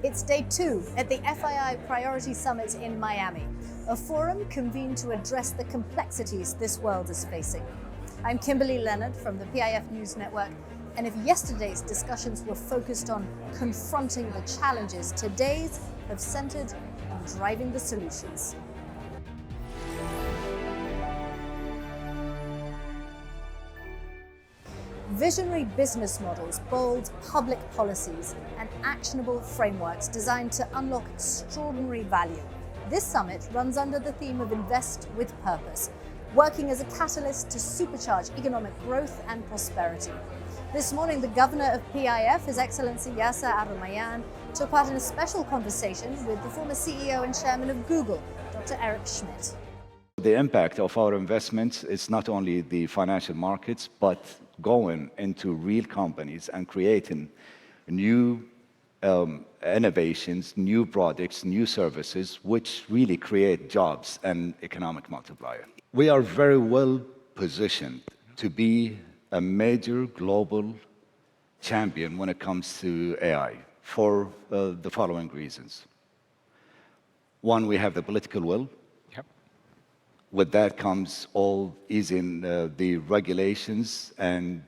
It's day 2 at the FII Priority Summit in Miami, a forum convened to address the complexities this world is facing. I'm Kimberly Leonard from the PIF News Network, and if yesterday's discussions were focused on confronting the challenges, today's have centered on driving the solutions. Visionary business models, bold public policies, and actionable frameworks designed to unlock extraordinary value. This summit runs under the theme of Invest with Purpose, working as a catalyst to supercharge economic growth and prosperity. This morning, the governor of PIF, His Excellency Yasser Al-Rumayyan, took part in a special conversation with the former CEO and chairman of Google, Dr. Eric Schmidt. The impact of our investments is not only the financial markets, but going into real companies and creating new innovations, new products, new services, which really create jobs and economic multiplier. We are very well positioned to be a major global champion when it comes to AI for the following reasons. One, we have the political will. With that comes all easing the regulations and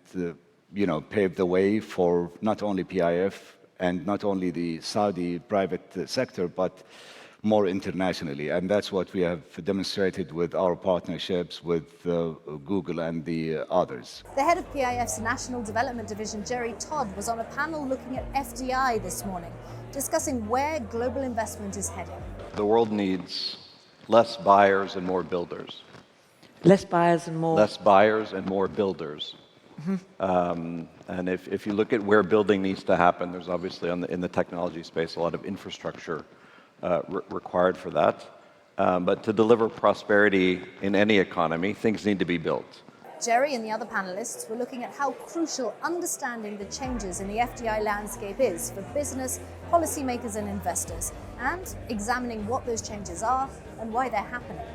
pave the way for not only PIF and not only the Saudi private sector, but more internationally. And that's what we have demonstrated with our partnerships with Google and the others. The head of PIF's National Development Division, Jerry Todd, was on a panel looking at FDI this morning, discussing where global investment is heading. The world needs less buyers and more builders. Less buyers and more... Less buyers and more builders. And if you look at where building needs to happen, there's obviously in the technology space a lot of infrastructure required for that. But to deliver prosperity in any economy, things need to be built. Jerry and the other panelists were looking at how crucial understanding the changes in the FDI landscape is for business, policymakers and investors, and examining what those changes are and why they're happening.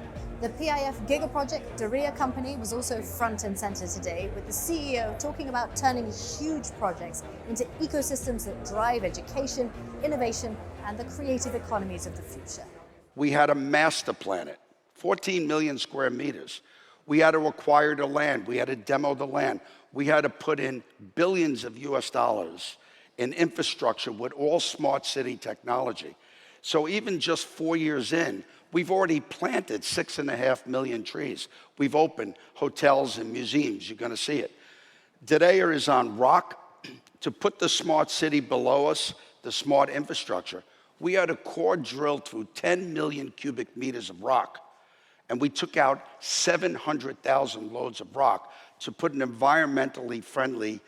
The PIF Gigaproject Daria company was also front and center today, with the CEO talking about turning huge projects into ecosystems that drive education, innovation, and the creative economies of the future. We had a master plan it, 14 million square meters. We had to acquire the land. We had to demo the land. We had to put in billions of US dollars in infrastructure with all smart city technology. So even just 4 years in, we've already planted 6.5 million trees. We've opened hotels and museums. You're going to see it. Diriyah is on rock. To put the smart city below us, the smart infrastructure, we had a core drill through 10 million cubic meters of rock. And we took out 700,000 loads of rock to put an environmentally friendly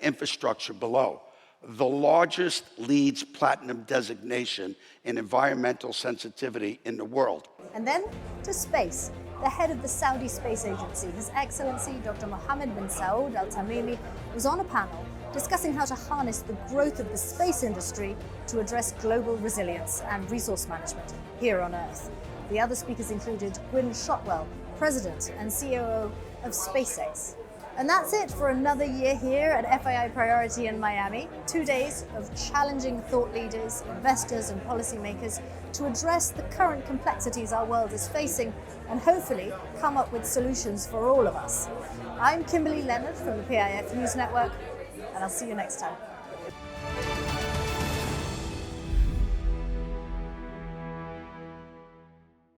infrastructure below. The largest LEED's Platinum designation in environmental sensitivity in the world. And then to space. The head of the Saudi Space Agency, His Excellency Dr. Mohammed bin Saud Al Tamimi, was on a panel discussing how to harness the growth of the space industry to address global resilience and resource management here on Earth. The other speakers included Gwynne Shotwell, President and COO of SpaceX. And that's it for another year here at FII Priority in Miami. 2 days of challenging thought leaders, investors and policymakers to address the current complexities our world is facing and hopefully come up with solutions for all of us. I'm Kimberly Leonard from the PIF News Network, and I'll see you next time.